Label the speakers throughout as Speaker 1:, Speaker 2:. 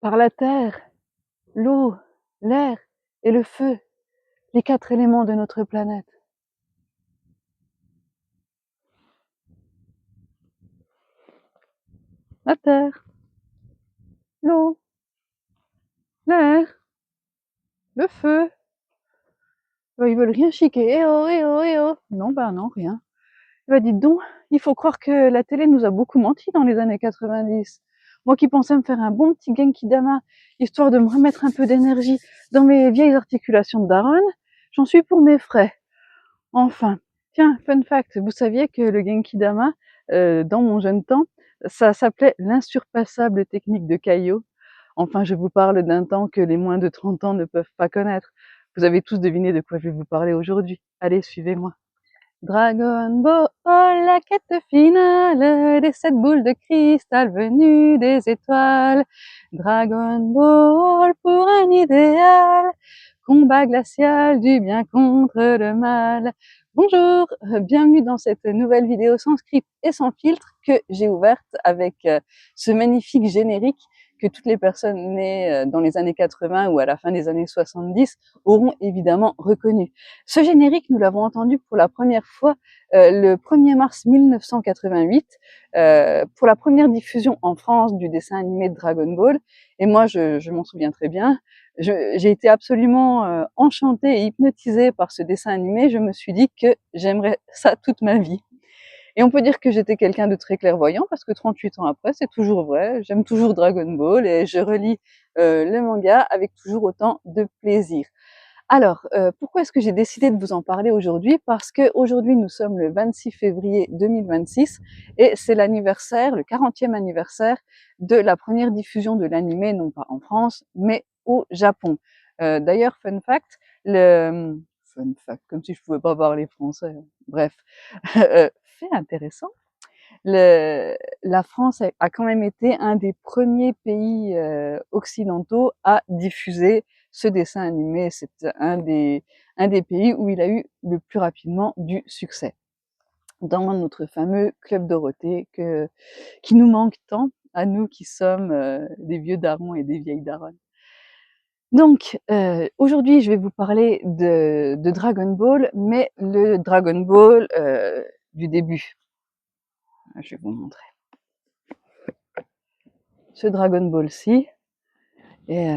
Speaker 1: par la terre, l'eau, l'air et le feu, les 4 éléments de notre planète. La terre, l'eau, l'air, le feu. Ils veulent rien chiquer. Eh oh, eh oh, eh oh. Non, non, rien. Dites donc, il faut croire que la télé nous a beaucoup menti dans les années 90. Moi qui pensais me faire un bon petit Genki Dama, histoire de me remettre un peu d'énergie dans mes vieilles articulations de daronne, j'en suis pour mes frais. Enfin, tiens, fun fact, vous saviez que le Genki Dama, dans mon jeune temps, ça s'appelait l'insurpassable technique de Kaio. Enfin, je vous parle d'un temps que les moins de 30 ans ne peuvent pas connaître. Vous avez tous deviné de quoi je vais vous parler aujourd'hui. Allez, suivez-moi. Dragon Ball, la quête finale des 7 boules de cristal venues des étoiles. Dragon Ball pour un idéal, combat glacial du bien contre le mal. Bonjour, bienvenue dans cette nouvelle vidéo sans script et sans filtre que j'ai ouverte avec ce magnifique générique que toutes les personnes nées dans les années 80 ou à la fin des années 70 auront évidemment reconnu. Ce générique, nous l'avons entendu pour la première fois le 1er mars 1988 pour la première diffusion en France du dessin animé de Dragon Ball. Et moi, je m'en souviens très bien. J'ai été absolument enchantée et hypnotisée par ce dessin animé. Je me suis dit que j'aimerais ça toute ma vie. Et on peut dire que j'étais quelqu'un de très clairvoyant parce que 38 ans après, c'est toujours vrai. J'aime toujours Dragon Ball et je relis le manga avec toujours autant de plaisir. Alors, pourquoi est-ce que j'ai décidé de vous en parler aujourd'hui? Parce qu'aujourd'hui, nous sommes le 26 février 2026 et c'est l'anniversaire, le 40e anniversaire de la première diffusion de l'animé, non pas en France, mais au Japon. D'ailleurs, fun fact, fun fact, comme si je pouvais pas parler français, bref, fait intéressant, la France a quand même été un des premiers pays occidentaux à diffuser ce dessin animé. C'est un des pays où il a eu le plus rapidement du succès. Dans notre fameux Club Dorothée qui nous manque tant, à nous qui sommes des vieux darons et des vieilles daronnes. Donc, aujourd'hui, je vais vous parler de Dragon Ball, mais le Dragon Ball du début. Je vais vous montrer. Ce Dragon Ball-ci, et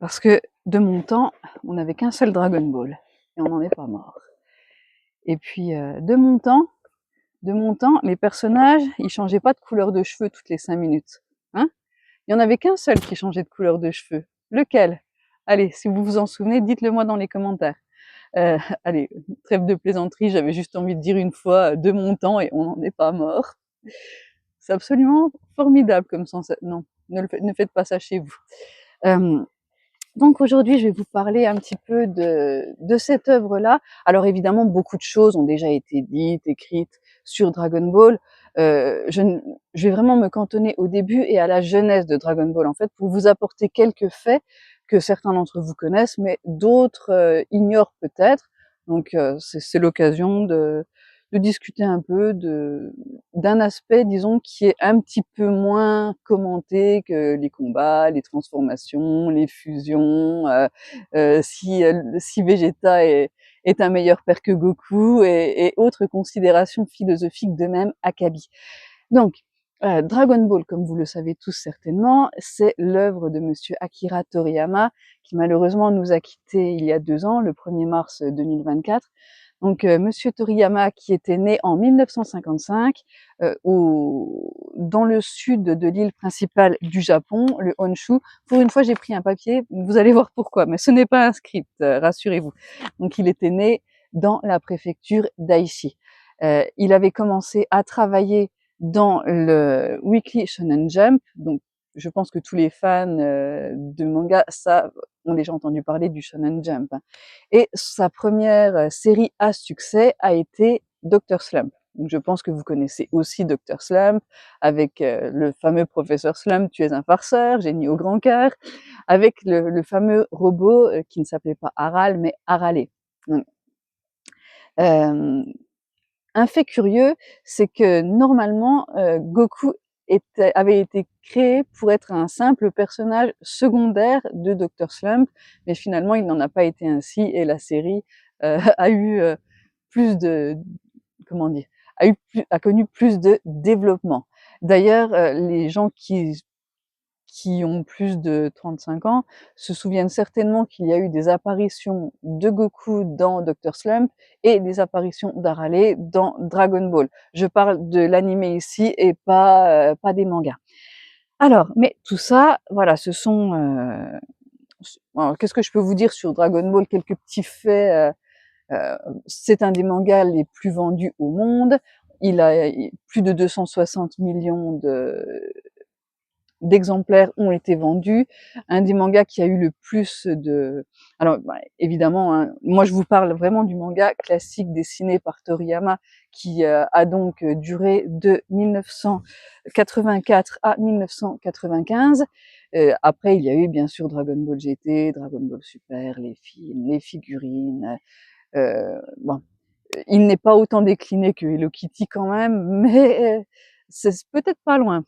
Speaker 1: parce que de mon temps, on n'avait qu'un seul Dragon Ball, et on n'en est pas mort. Et puis, de mon temps, les personnages, ils changeaient pas de couleur de cheveux toutes les 5 minutes. Hein? Il y en avait qu'un seul qui changeait de couleur de cheveux. Lequel? Allez, si vous vous en souvenez, dites-le moi dans les commentaires. Allez, trêve de plaisanterie, j'avais juste envie de dire une fois de mon temps et on n'en est pas mort. C'est absolument formidable comme sens. Non, ne faites pas ça chez vous. Donc aujourd'hui, je vais vous parler un petit peu de cette œuvre-là. Alors évidemment, beaucoup de choses ont déjà été dites, écrites sur Dragon Ball. Je vais vraiment me cantonner au début et à la jeunesse de Dragon Ball, en fait, pour vous apporter quelques faits que certains d'entre vous connaissent, mais d'autres ignorent peut-être. Donc c'est l'occasion de discuter un peu d'un aspect, disons, qui est un petit peu moins commenté que les combats, les transformations, les fusions, si Vegeta est un meilleur père que Goku et autres considérations philosophiques de même acabit. Donc, Dragon Ball, comme vous le savez tous certainement, c'est l'œuvre de monsieur Akira Toriyama, qui malheureusement nous a quittés il y a 2 ans, le 1er mars 2024. Donc, monsieur Toriyama, qui était né en 1955, dans le sud de l'île principale du Japon, le Honshu. Pour une fois, j'ai pris un papier, vous allez voir pourquoi, mais ce n'est pas un script, rassurez-vous. Donc, il était né dans la préfecture d'Aichi. Il avait commencé à travailler dans le Weekly Shonen Jump, donc je pense que tous les fans de manga ont déjà entendu parler du Shonen Jump. Hein. Et sa première série à succès a été Dr. Slump. Donc je pense que vous connaissez aussi Dr. Slump, avec le fameux professeur Slump, tu es un farceur, génie au grand cœur, avec le fameux robot qui ne s'appelait pas Aral, mais Arale. Un fait curieux, c'est que normalement, Goku avait été créé pour être un simple personnage secondaire de Dr Slump, mais finalement il n'en a pas été ainsi et la série a eu plus de, comment dire, a connu plus de développement. D'ailleurs, les gens qui ont plus de 35 ans se souviennent certainement qu'il y a eu des apparitions de Goku dans Dr Slump et des apparitions d'Arale dans Dragon Ball. Je parle de l'animé ici et pas des mangas. Alors, mais tout ça, voilà, ce sont... qu'est-ce que je peux vous dire sur Dragon Ball? Quelques petits faits. C'est un des mangas les plus vendus au monde. Il a plus de 260 millions d'exemplaires ont été vendus. Un des mangas qui a eu le plus de... Alors, évidemment, hein, moi je vous parle vraiment du manga classique dessiné par Toriyama qui a donc duré de 1984 à 1995. Après, il y a eu bien sûr Dragon Ball GT, Dragon Ball Super, les films, les figurines. Bon, il n'est pas autant décliné que Hello Kitty quand même, mais c'est peut-être pas loin.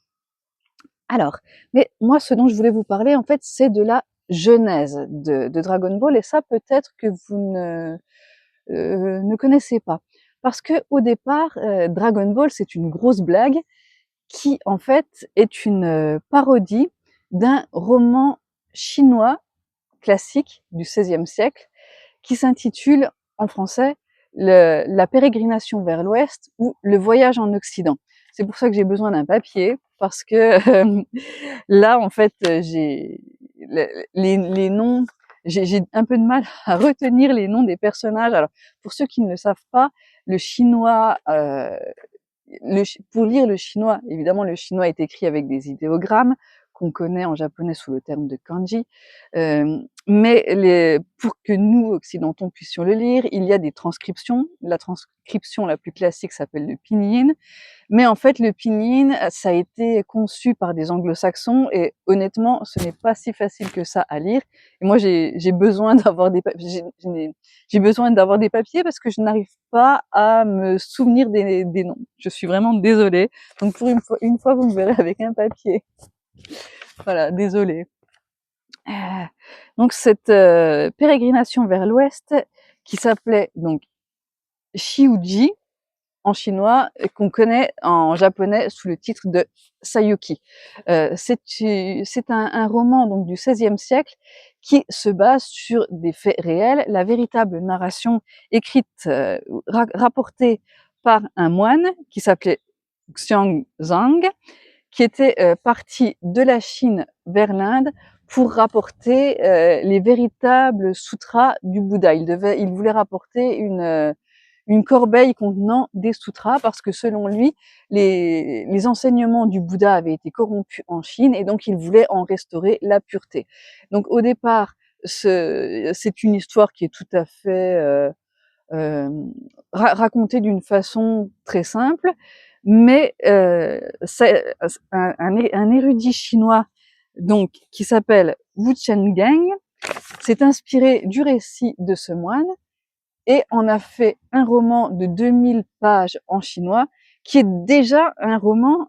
Speaker 1: Alors, mais moi, ce dont je voulais vous parler, en fait, c'est de la genèse de Dragon Ball, et ça, peut-être que vous ne connaissez pas. Parce que au départ, Dragon Ball, c'est une grosse blague qui, en fait, est une parodie d'un roman chinois classique du XVIe siècle qui s'intitule, en français, La pérégrination vers l'Ouest ou Le voyage en Occident. C'est pour ça que j'ai besoin d'un papier, parce que là, en fait, j'ai les noms, j'ai un peu de mal à retenir les noms des personnages. Alors, pour ceux qui ne le savent pas, le chinois, pour lire le chinois, évidemment, le chinois est écrit avec des idéogrammes qu'on connaît en japonais sous le terme de kanji, mais pour que nous, occidentaux, puissions le lire, il y a des transcriptions. La transcription la plus classique s'appelle le pinyin, mais en fait, le pinyin, ça a été conçu par des anglo-saxons et honnêtement, ce n'est pas si facile que ça à lire. Et moi, j'ai besoin d'avoir j'ai besoin d'avoir des papiers parce que je n'arrive pas à me souvenir des noms. Je suis vraiment désolée. Donc, pour une fois, vous me verrez avec un papier. Voilà, désolée. Donc, cette pérégrination vers l'ouest, qui s'appelait donc Shiuji, en chinois, qu'on connaît en japonais sous le titre de Sayuki. C'est un roman donc du XVIe siècle qui se base sur des faits réels, la véritable narration écrite, rapportée par un moine qui s'appelait Xianzang, qui était parti de la Chine vers l'Inde pour rapporter les véritables sutras du Bouddha. Il voulait rapporter une corbeille contenant des sutras parce que selon lui, les enseignements du Bouddha avaient été corrompus en Chine et donc il voulait en restaurer la pureté. Donc au départ, c'est une histoire qui est tout à fait racontée d'une façon très simple, mais c'est un érudit chinois donc qui s'appelle Wu Chengeng s'est inspiré du récit de ce moine et en a fait un roman de 2000 pages en chinois, qui est déjà un roman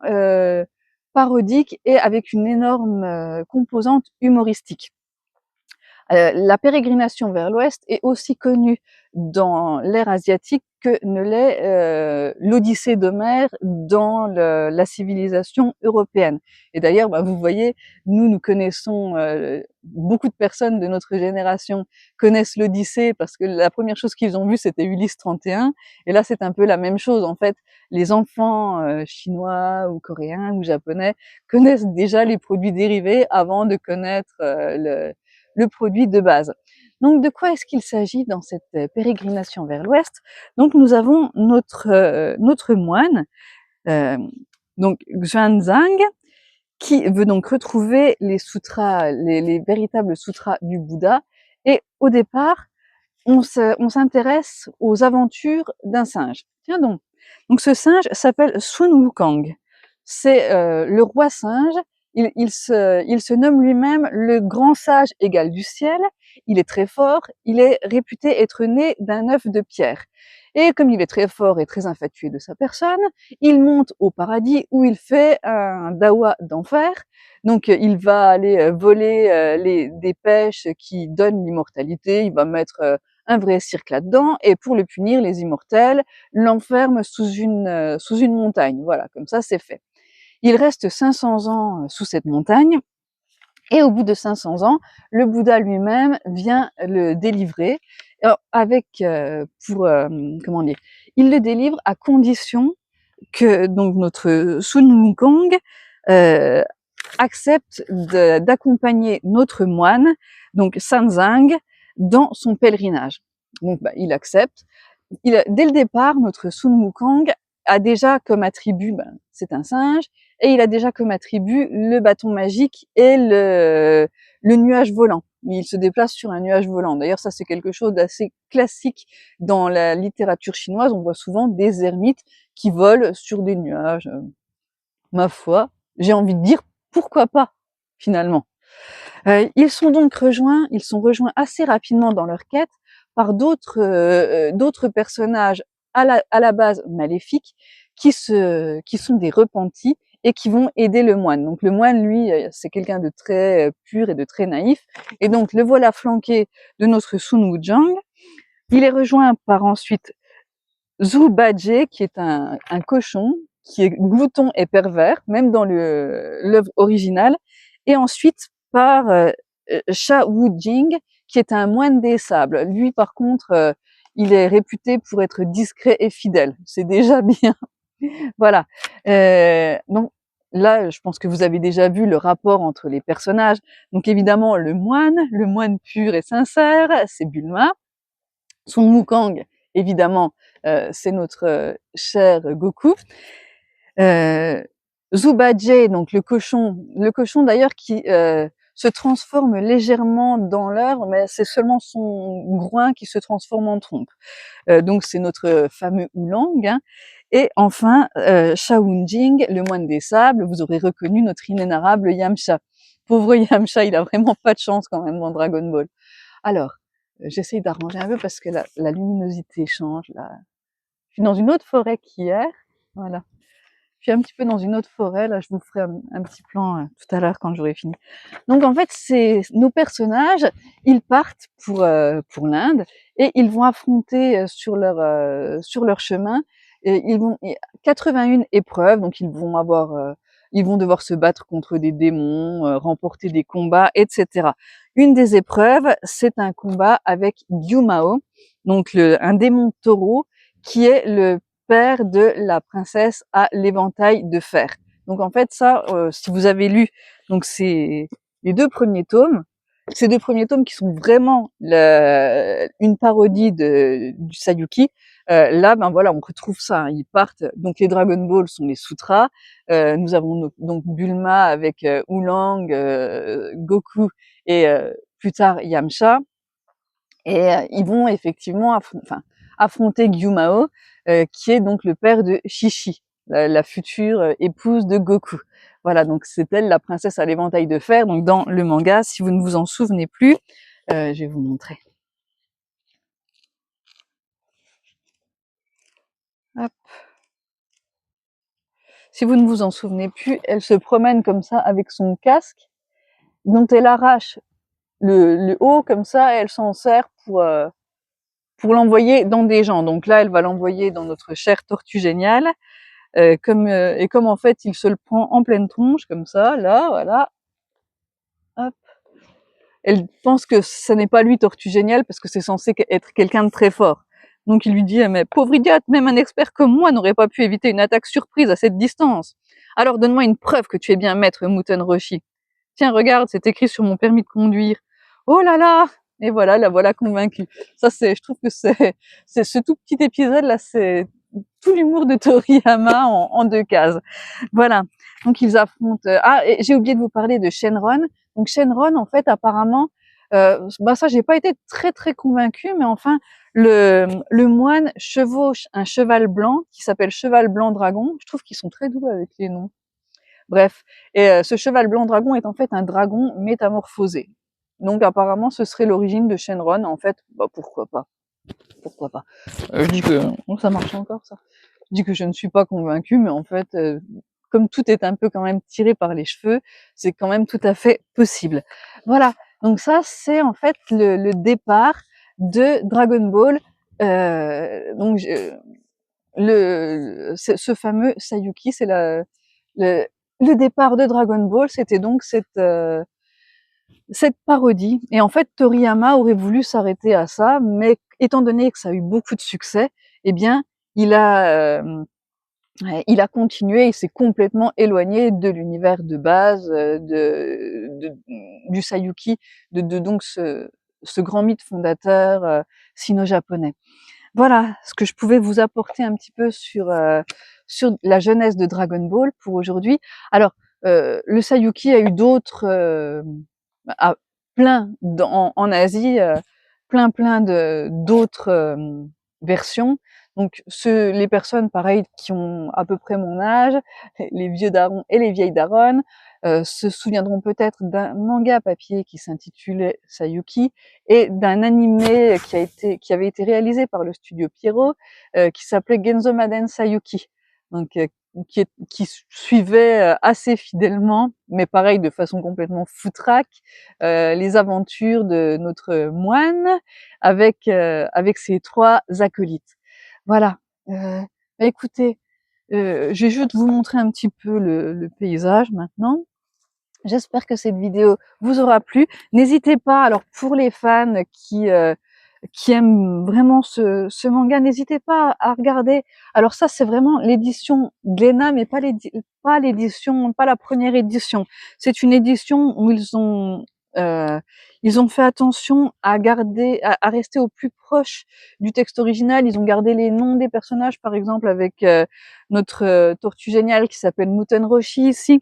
Speaker 1: parodique et avec une énorme composante humoristique. La pérégrination vers l'Ouest est aussi connue dans l'ère asiatique que ne l'est l'Odyssée d'Homère dans la civilisation européenne. Et d'ailleurs, vous voyez, nous connaissons, beaucoup de personnes de notre génération connaissent l'Odyssée parce que la première chose qu'ils ont vue, c'était Ulysse 31. Et là, c'est un peu la même chose. En fait, les enfants chinois ou coréens ou japonais connaissent déjà les produits dérivés avant de connaître le produit de base. Donc, de quoi est-ce qu'il s'agit dans cette pérégrination vers l'Ouest? Donc, nous avons notre moine, donc Xuanzang, qui veut donc retrouver les sutras, les véritables sutras du Bouddha. Et au départ, on s'intéresse aux aventures d'un singe. Tiens donc ce singe s'appelle Sun Wukong. C'est le roi singe il se nomme lui-même le grand sage égal du ciel. Il est très fort, il est réputé être né d'un œuf de pierre. Et comme il est très fort et très infatué de sa personne, il monte au paradis où il fait un dawa d'enfer. Donc il va aller voler des pêches qui donnent l'immortalité, il va mettre un vrai cirque là-dedans, et pour le punir, les immortels l'enferment sous une montagne. Voilà, comme ça c'est fait. Il reste 500 ans sous cette montagne, et au bout de 500 ans, le Bouddha lui-même vient le délivrer, avec, comment dire, il le délivre à condition que donc notre Sun Wukong accepte d'accompagner notre moine, donc Sanzang, dans son pèlerinage. Donc il accepte. Dès le départ, notre Sun Wukong a déjà comme attribut, c'est un singe, et il a déjà comme attribut le bâton magique et le nuage volant. Il se déplace sur un nuage volant. D'ailleurs, ça c'est quelque chose d'assez classique dans la littérature chinoise. On voit souvent des ermites qui volent sur des nuages. Ma foi, j'ai envie de dire pourquoi pas, finalement. Ils sont rejoints assez rapidement dans leur quête par d'autres personnages à la base maléfiques qui sont des repentis et qui vont aider le moine. Donc le moine, lui, c'est quelqu'un de très pur et de très naïf, et donc le voilà flanqué de notre Sun Wukong. Il est rejoint par ensuite Zhu Bajie, qui est un cochon, qui est glouton et pervers, même dans l'œuvre originale, et ensuite par Sha Wujing, qui est un moine des sables. Lui, par contre, il est réputé pour être discret et fidèle. C'est déjà bien. Voilà. Donc là, je pense que vous avez déjà vu le rapport entre les personnages. Donc évidemment, le moine pur et sincère, c'est Bulma. Sun Wukong, évidemment, c'est notre cher Goku. Zhu Bajie, donc le cochon d'ailleurs qui se transforme légèrement dans l'œuvre, mais c'est seulement son groin qui se transforme en trompe. Donc c'est notre fameux Oolong, hein. Et enfin, Shao-Jing, le moine des sables, vous aurez reconnu notre inénarrable Yamcha. Pauvre Yamcha, il a vraiment pas de chance quand même dans Dragon Ball. Alors, j'essaye d'arranger un peu parce que la luminosité change là. Je suis dans une autre forêt qu'hier, voilà. Je suis un petit peu dans une autre forêt, là je vous ferai un petit plan tout à l'heure quand j'aurai fini. Donc en fait, nos personnages, ils partent pour l'Inde, et ils vont affronter sur leur chemin, et 81 épreuves, donc ils vont devoir se battre contre des démons, remporter des combats, etc. Une des épreuves, c'est un combat avec Gyumao, donc un démon taureau, qui est le père de la princesse à l'éventail de fer. Donc en fait ça, si vous avez lu donc c'est les deux premiers tomes, ces deux premiers tomes qui sont vraiment une parodie du Sayuki. Là, ben voilà, on retrouve ça, hein. Ils partent. Donc les Dragon Ball sont les sutras. Nous avons donc Bulma avec Oolong, Goku et plus tard Yamcha. Et ils vont effectivement affronter Gyumao, qui est donc le père de Chi-Chi, la future épouse de Goku. Voilà, donc c'est elle la princesse à l'éventail de fer. Donc dans le manga, si vous ne vous en souvenez plus, je vais vous montrer. Hop. Si vous ne vous en souvenez plus, elle se promène comme ça avec son casque, dont elle arrache le haut comme ça, et elle s'en sert pour l'envoyer dans des gens. Donc là, elle va l'envoyer dans notre chère tortue géniale. Et comme en fait il se le prend en pleine tronche comme ça, là, voilà, hop. Elle pense que ce n'est pas lui Tortue Géniale parce que c'est censé être quelqu'un de très fort. Donc il lui dit, mais pauvre idiote, même un expert comme moi n'aurait pas pu éviter une attaque surprise à cette distance. Alors donne-moi une preuve que tu es bien maître Muten Roshi. Tiens, regarde, c'est écrit sur mon permis de conduire. Oh là là! Et voilà, la voilà convaincue. Ça, je trouve que c'est ce tout petit épisode là, c'est tout l'humour de Toriyama en deux cases. Voilà. Donc ils affrontent. Ah, et j'ai oublié de vous parler de Shenron. Donc Shenron, en fait, apparemment, ça, j'ai pas été très très convaincue, mais enfin, le moine chevauche un cheval blanc qui s'appelle Cheval Blanc Dragon. Je trouve qu'ils sont très doux avec les noms. Bref, et ce cheval blanc dragon est en fait un dragon métamorphosé. Donc apparemment, ce serait l'origine de Shenron. En fait, bah pourquoi pas? Pourquoi pas? Je dis que ça marche encore ça. Je dis que je ne suis pas convaincue, mais en fait, comme tout est un peu quand même tiré par les cheveux, c'est quand même tout à fait possible. Voilà, donc ça c'est en fait le départ de Dragon Ball. Donc ce fameux Sayuki, c'est le, le départ de Dragon Ball, c'était donc cette parodie. Et en fait, Toriyama aurait voulu s'arrêter à ça, mais étant donné que ça a eu beaucoup de succès, eh bien, il a, il a continué, il s'est complètement éloigné de l'univers de base, du Sayuki, donc ce grand mythe fondateur sino-japonais. Voilà ce que je pouvais vous apporter un petit peu sur la jeunesse de Dragon Ball pour aujourd'hui. Alors, le Sayuki a eu d'autres, a plein en Asie, plein de d'autres, versions. Donc les personnes pareil qui ont à peu près mon âge, les vieux darons et les vieilles daronnes, se souviendront peut-être d'un manga papier qui s'intitulait Sayuki et d'un animé qui avait été réalisé par le studio Pierrot, qui s'appelait Genzomaden Sayuki. Donc qui suivait assez fidèlement, mais pareil de façon complètement foutraque, les aventures de notre moine avec ses 3 acolytes. Voilà. Bah écoutez, je vais juste vous montrer un petit peu le paysage maintenant. J'espère que cette vidéo vous aura plu. N'hésitez pas, alors pour les fans qui aiment vraiment ce manga, n'hésitez pas à regarder. Alors ça, c'est vraiment l'édition Glénat, mais pas l'édition, pas la première édition. C'est une édition où ils ont fait attention à garder, à rester au plus proche du texte original. Ils ont gardé les noms des personnages, par exemple avec notre tortue géniale qui s'appelle Muten Roshi ici.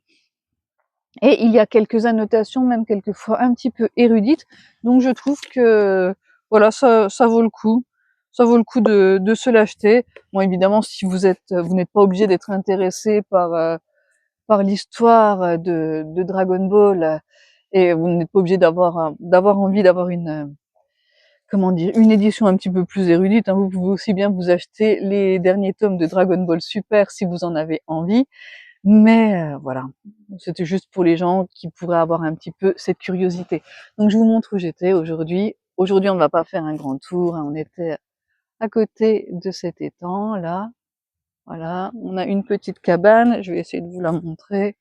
Speaker 1: Et il y a quelques annotations, même quelquefois un petit peu érudites. Donc je trouve que voilà, ça vaut le coup. Ça vaut le coup de se l'acheter. Bon, évidemment, si vous n'êtes pas obligé d'être intéressé par l'histoire de Dragon Ball et vous n'êtes pas obligé d'avoir envie d'avoir comment dire, une édition un petit peu plus érudite. Hein. Vous pouvez aussi bien vous acheter les derniers tomes de Dragon Ball Super si vous en avez envie. Mais voilà, c'était juste pour les gens qui pourraient avoir un petit peu cette curiosité. Donc je vous montre où j'étais aujourd'hui. Aujourd'hui, on ne va pas faire un grand tour, hein. On était à côté de cet étang là. Voilà, on a une petite cabane, je vais essayer de vous la montrer.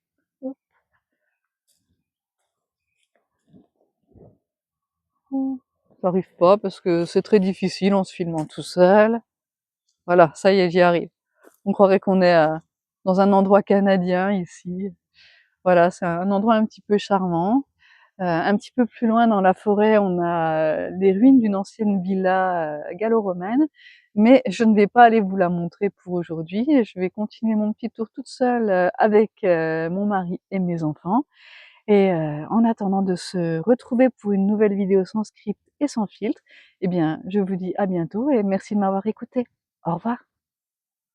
Speaker 1: J'arrive pas parce que c'est très difficile en se filmant tout seul. Voilà, ça y est, j'y arrive. On croirait qu'on est dans un endroit canadien ici. Voilà, c'est un endroit un petit peu charmant. Un petit peu plus loin dans la forêt, on a les ruines d'une ancienne villa gallo-romaine, mais je ne vais pas aller vous la montrer pour aujourd'hui. Je vais continuer mon petit tour toute seule avec mon mari et mes enfants. Et en attendant de se retrouver pour une nouvelle vidéo sans script et sans filtre, eh bien, je vous dis à bientôt et merci de m'avoir écouté. Au revoir.